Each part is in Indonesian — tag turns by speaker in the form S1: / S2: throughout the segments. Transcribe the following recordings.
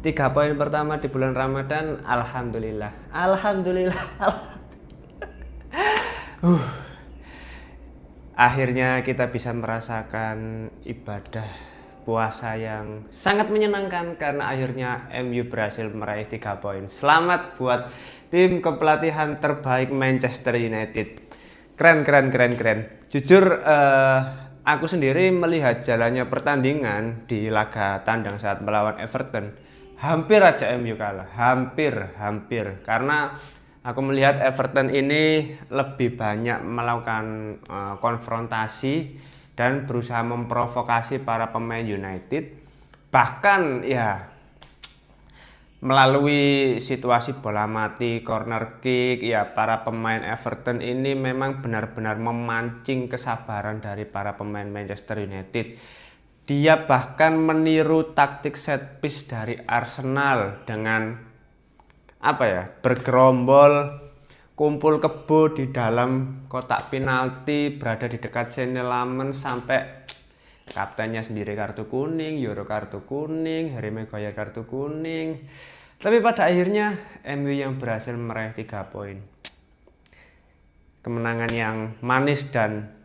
S1: Tiga poin pertama di bulan Ramadan, alhamdulillah. Alhamdulillah. Akhirnya kita bisa merasakan ibadah puasa yang sangat menyenangkan karena akhirnya MU berhasil meraih 3 poin. Selamat buat tim kepelatihan terbaik Manchester United. Keren, keren, keren, keren. Jujur, aku sendiri melihat jalannya pertandingan di laga tandang saat melawan Everton. Hampir aja MU kalah, hampir. Karena aku melihat Everton ini lebih banyak melakukan konfrontasi dan berusaha memprovokasi para pemain United. Bahkan ya melalui situasi bola mati, corner kick, ya para pemain Everton ini memang benar-benar memancing kesabaran dari para pemain Manchester United. Dia bahkan meniru taktik set piece dari Arsenal dengan bergerombol, kumpul kebo di dalam kotak penalti, berada di dekat Shane Lamen sampai kaptennya sendiri kartu kuning, Euro kartu kuning, Harry Maguire kartu kuning. Tapi pada akhirnya MU yang berhasil meraih 3 poin. Kemenangan yang manis dan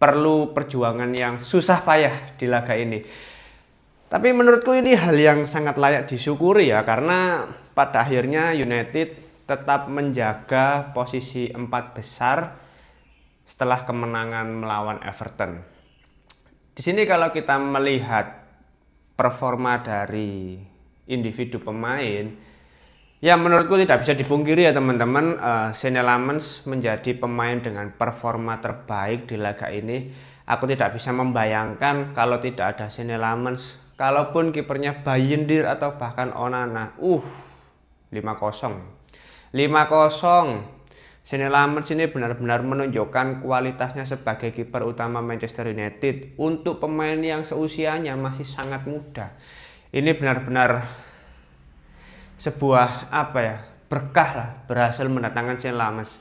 S1: perlu perjuangan yang susah payah di laga ini. Tapi menurutku ini hal yang sangat layak disyukuri ya, karena pada akhirnya United tetap menjaga posisi 4 besar setelah kemenangan melawan Everton. Di sini kalau kita melihat performa dari individu pemain, ya menurutku tidak bisa dipungkiri ya teman-teman, Shane Lammens menjadi pemain dengan performa terbaik di laga ini. Aku tidak bisa membayangkan kalau tidak ada Shane Lammens, kalaupun kipernya Bayindir atau bahkan Onana, 5-0. Shane Lammens ini benar-benar menunjukkan kualitasnya sebagai kiper utama Manchester United untuk pemain yang seusianya masih sangat muda. Ini benar-benar sebuah berkah lah berhasil mendatangkan Shane Lammens.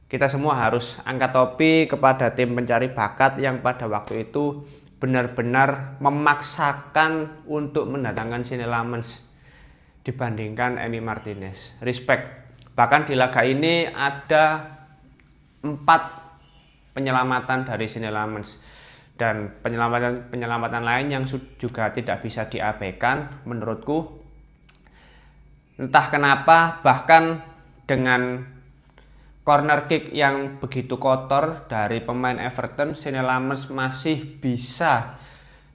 S1: Kita semua harus angkat topi kepada tim pencari bakat yang pada waktu itu benar-benar memaksakan untuk mendatangkan Shane Lammens dibandingkan Emi Martinez. Respect. Bahkan di laga ini ada 4 penyelamatan dari Shane Lammens dan penyelamatan lain yang juga tidak bisa diabaikan menurutku. Entah kenapa, bahkan dengan corner kick yang begitu kotor dari pemain Everton, Shane Lammens masih bisa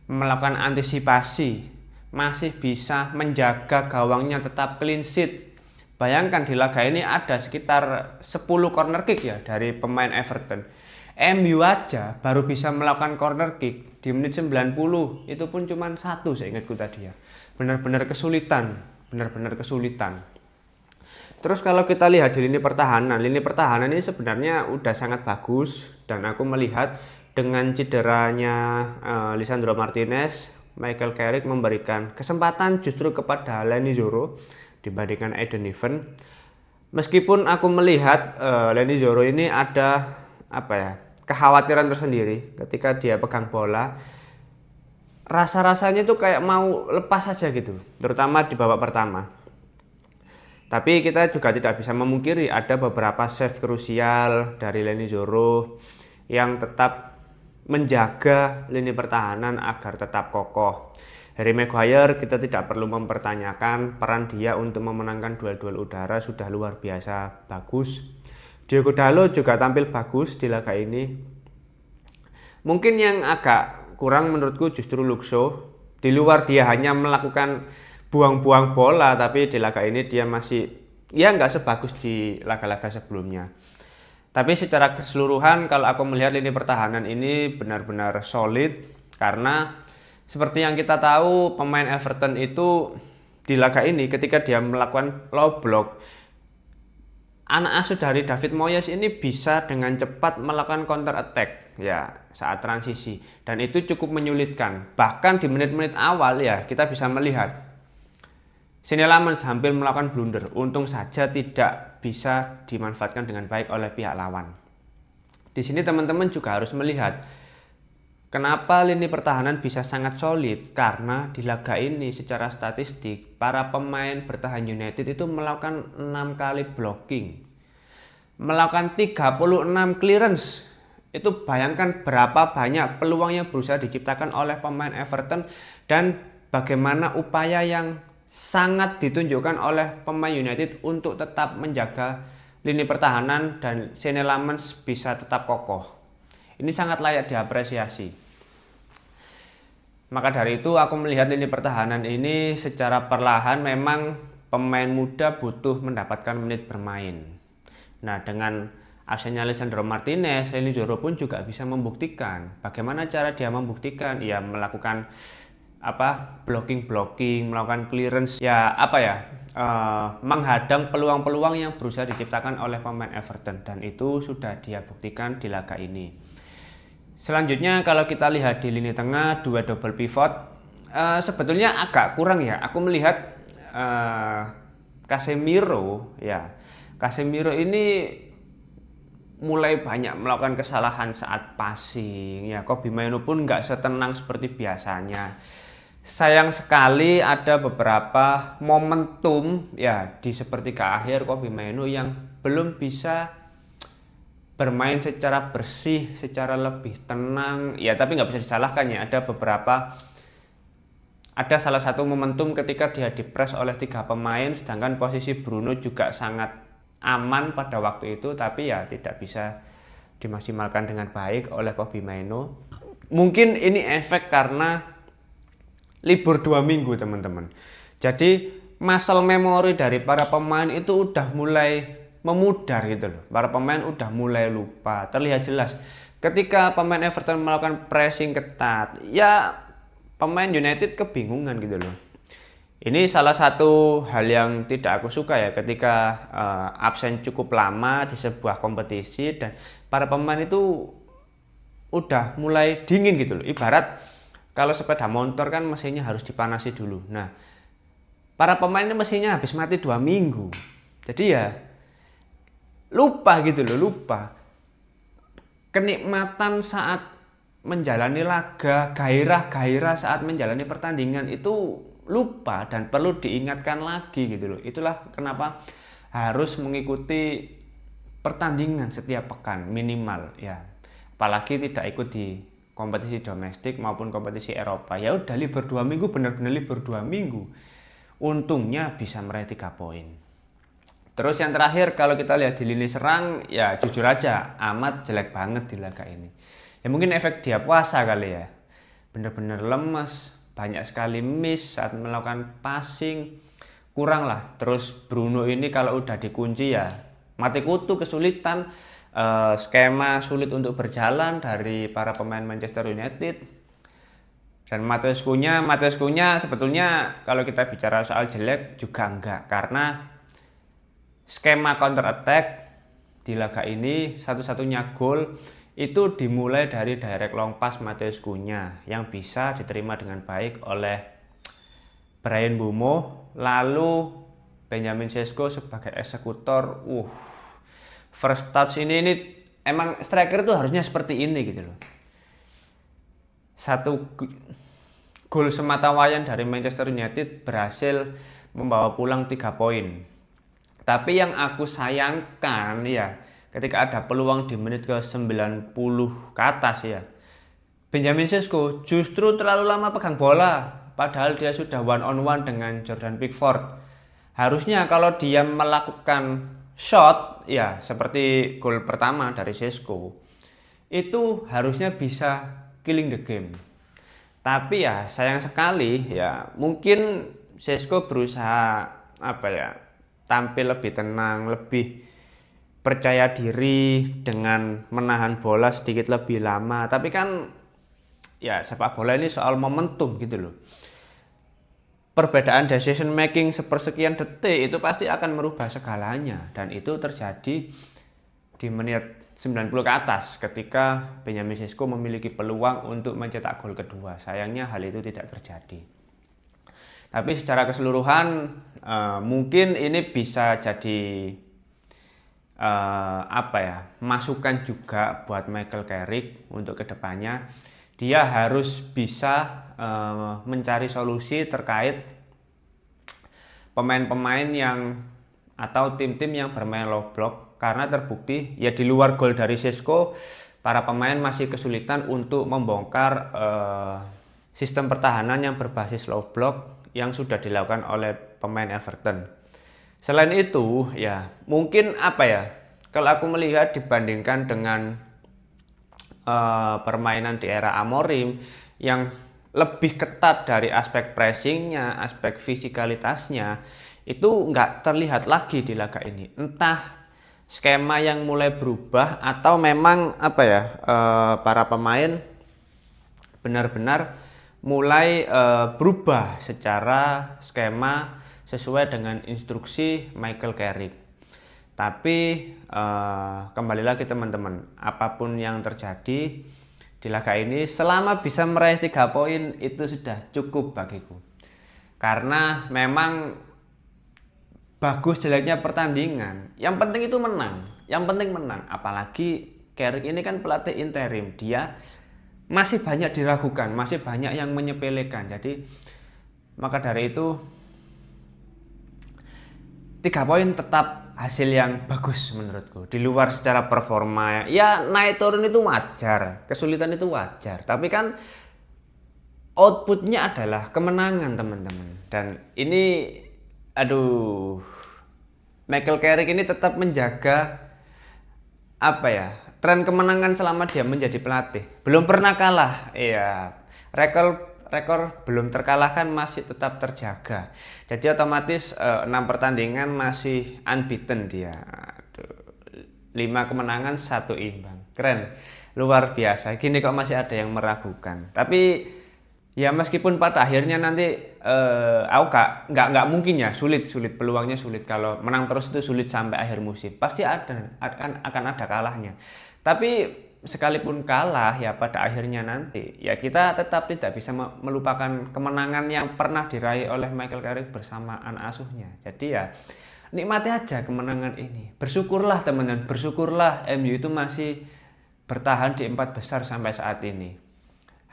S1: melakukan antisipasi, masih bisa menjaga gawangnya tetap clean sheet. Bayangkan di laga ini ada sekitar 10 corner kick ya dari pemain Everton. MU aja baru bisa melakukan corner kick di menit 90, itu pun cuma 1 seingatku tadi ya. Benar-benar kesulitan. Terus kalau kita lihat di lini pertahanan ini sebenarnya udah sangat bagus, dan aku melihat dengan cederanya Lisandro Martinez, Michael Carrick memberikan kesempatan justru kepada Leny Yoro dibandingkan Aiden Niven. Meskipun aku melihat Leny Yoro ini ada kekhawatiran tersendiri ketika dia pegang bola. Rasa-rasanya tuh kayak mau lepas saja gitu, terutama di babak pertama. Tapi kita juga tidak bisa memungkiri ada beberapa save krusial dari Leny Yoro yang tetap menjaga lini pertahanan agar tetap kokoh. Harry Maguire kita tidak perlu mempertanyakan peran dia untuk memenangkan duel-duel udara, sudah luar biasa bagus. Diogo Dalot juga tampil bagus di laga ini. Mungkin yang agak kurang menurutku justru Luke Shaw. Di luar dia hanya melakukan buang-buang bola, tapi di laga ini dia masih nggak sebagus di laga-laga sebelumnya. Tapi secara keseluruhan kalau aku melihat lini pertahanan ini benar-benar solid, karena seperti yang kita tahu pemain Everton itu di laga ini ketika dia melakukan low block, anak asuh dari David Moyes ini bisa dengan cepat melakukan counter attack ya saat transisi, dan itu cukup menyulitkan. Bahkan di menit-menit awal ya kita bisa melihat Shane Lammens hampir melakukan blunder, untung saja tidak bisa dimanfaatkan dengan baik oleh pihak lawan. Di sini teman-teman juga harus melihat Kenapa lini pertahanan bisa sangat solid? Karena di laga ini secara statistik para pemain bertahan United itu melakukan 6 kali blocking, melakukan 36 clearance. Itu bayangkan berapa banyak peluang yang berusaha diciptakan oleh pemain Everton dan bagaimana upaya yang sangat ditunjukkan oleh pemain United untuk tetap menjaga lini pertahanan dan Senne Lammens bisa tetap kokoh. Ini sangat layak diapresiasi. Maka dari itu aku melihat lini pertahanan ini secara perlahan memang pemain muda butuh mendapatkan menit bermain. Nah, dengan absennya Lisandro Martinez, Leny Yoro pun juga bisa membuktikan. Bagaimana cara dia membuktikan? Ya melakukan blocking, melakukan clearance, menghadang peluang-peluang yang berusaha diciptakan oleh pemain Everton, dan itu sudah dia buktikan di laga ini. Selanjutnya kalau kita lihat di lini tengah dua double pivot, sebetulnya agak kurang ya. Aku melihat Casemiro ini mulai banyak melakukan kesalahan saat passing ya. Kobbie Mainoo pun nggak setenang seperti biasanya. Sayang sekali ada beberapa momentum ya di sepertiga akhir Kobbie Mainoo yang belum bisa bermain secara bersih, secara lebih tenang ya, tapi nggak bisa disalahkan ya. Ada salah satu momentum ketika dia dipres oleh 3 pemain sedangkan posisi Bruno juga sangat aman pada waktu itu, tapi ya tidak bisa dimaksimalkan dengan baik oleh Kobbie Mainoo. Mungkin ini efek karena libur 2 minggu teman-teman. Jadi muscle memory dari para pemain itu udah mulai memudar gitu loh. Para pemain udah mulai lupa. Terlihat jelas ketika pemain Everton melakukan pressing ketat, ya pemain United kebingungan gitu loh. Ini salah satu hal yang tidak aku suka ya, ketika absen cukup lama di sebuah kompetisi dan para pemain itu udah mulai dingin gitu loh. Ibarat kalau sepeda motor kan mesinnya harus dipanasi dulu. Nah, para pemain ini mesinnya habis mati 2 minggu. Jadi ya lupa gitu loh, lupa. Kenikmatan saat menjalani laga, gairah saat menjalani pertandingan itu lupa dan perlu diingatkan lagi gitu loh. Itulah kenapa harus mengikuti pertandingan setiap pekan minimal ya. Apalagi tidak ikut di kompetisi domestik maupun kompetisi Eropa. Ya udah libur 2 minggu, benar-benar libur 2 minggu. Untungnya bisa meraih 3 poin. Terus yang terakhir kalau kita lihat di lini serang, ya jujur aja amat jelek banget di laga ini. Ya mungkin efek dia puasa kali ya. Benar-benar lemes, banyak sekali miss saat melakukan passing. Kurang lah. Terus Bruno ini kalau udah dikunci ya mati kutu, kesulitan. Skema sulit untuk berjalan dari para pemain Manchester United. Dan Matheus Cunha sebetulnya kalau kita bicara soal jelek juga enggak, karena skema counter attack di laga ini satu-satunya gol itu dimulai dari direct long pass Matheus Cunha yang bisa diterima dengan baik oleh Bryan Mbeumo, lalu Benjamin Sesko sebagai eksekutor. First touch ini emang striker tuh harusnya seperti ini gitu loh. Satu gol sematawayang dari Manchester United berhasil membawa pulang 3 poin. Tapi yang aku sayangkan ya, ketika ada peluang di menit ke 90 ke atas ya, Benjamin Sesko justru terlalu lama pegang bola, padahal dia sudah one on one dengan Jordan Pickford. Harusnya kalau dia melakukan shot ya seperti gol pertama dari Sesko, itu harusnya bisa killing the game. Tapi ya sayang sekali ya, mungkin Sesko berusaha tampil lebih tenang, lebih percaya diri dengan menahan bola sedikit lebih lama. Tapi kan ya sepak bola ini soal momentum gitu loh. Perbedaan decision making sepersekian detik itu pasti akan merubah segalanya, dan itu terjadi di menit 90 ke atas ketika Benjamin Sesko memiliki peluang untuk mencetak gol kedua. Sayangnya hal itu tidak terjadi. Tapi secara keseluruhan mungkin ini bisa jadi masukan juga buat Michael Carrick untuk kedepannya. dia harus bisa mencari solusi terkait pemain-pemain yang atau tim-tim yang bermain low block, karena terbukti ya di luar gol dari Sisco, para pemain masih kesulitan untuk membongkar sistem pertahanan yang berbasis low block yang sudah dilakukan oleh pemain Everton. Selain itu ya mungkin apa ya, kalau aku melihat dibandingkan dengan permainan di era Amorim yang lebih ketat dari aspek pressingnya, aspek fisikalitasnya, itu nggak terlihat lagi di laga ini. Entah skema yang mulai berubah atau memang apa ya, para pemain benar-benar mulai berubah secara skema sesuai dengan instruksi Michael Carrick. Tapi kembali lagi teman-teman, apapun yang terjadi di laga ini, selama bisa meraih 3 poin itu sudah cukup bagiku. Karena memang bagus jeleknya pertandingan, yang penting itu menang. Yang penting menang. Apalagi Carrick ini kan pelatih interim, dia masih banyak diragukan, masih banyak yang menyepelekan. Jadi maka dari itu 3 poin tetap hasil yang bagus menurutku. Di luar secara performa ya naik turun itu wajar, kesulitan itu wajar. Tapi kan outputnya adalah kemenangan teman-teman. Dan ini aduh, Michael Carrick ini tetap menjaga apa ya, tren kemenangan selama dia menjadi pelatih. Belum pernah kalah. Iya, rekor belum terkalahkan masih tetap terjaga. Jadi otomatis 6 pertandingan masih unbeaten dia. 5 kemenangan, 1 imbang. Keren. Luar biasa. Gini kok masih ada yang meragukan. Tapi ya meskipun pada akhirnya nanti aku nggak mungkin ya, sulit peluangnya sulit. Kalau menang terus itu sulit sampai akhir musim. Pasti akan ada kalahnya. Tapi sekalipun kalah ya pada akhirnya nanti ya kita tetap tidak bisa melupakan kemenangan yang pernah diraih oleh Michael Carrick bersama anak asuhnya. Jadi ya nikmati aja kemenangan ini, bersyukurlah teman-teman, bersyukurlah MU itu masih bertahan di 4 besar sampai saat ini.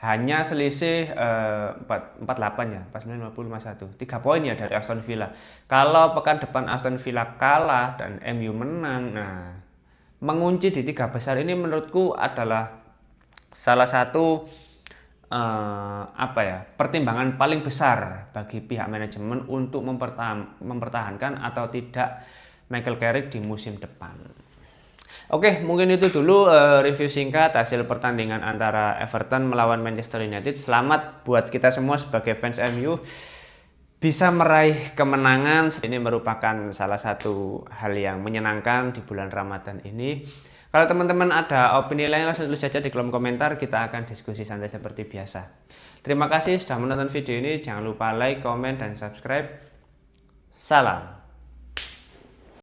S1: Hanya selisih 48 ya, 49, 50, 51, 3 poin ya dari Aston Villa. Kalau pekan depan Aston Villa kalah dan MU menang, nah mengunci di 3 besar ini menurutku adalah salah satu pertimbangan paling besar bagi pihak manajemen untuk mempertahankan atau tidak Michael Carrick di musim depan. Oke, mungkin itu dulu review singkat hasil pertandingan antara Everton melawan Manchester United. Selamat buat kita semua sebagai fans MU bisa meraih kemenangan. Ini merupakan salah satu hal yang menyenangkan di bulan Ramadan ini. Kalau teman-teman ada opini lain, langsung tulis saja di kolom komentar. Kita akan diskusi santai seperti biasa. Terima kasih sudah menonton video ini. Jangan lupa like, komen, dan subscribe. Salam.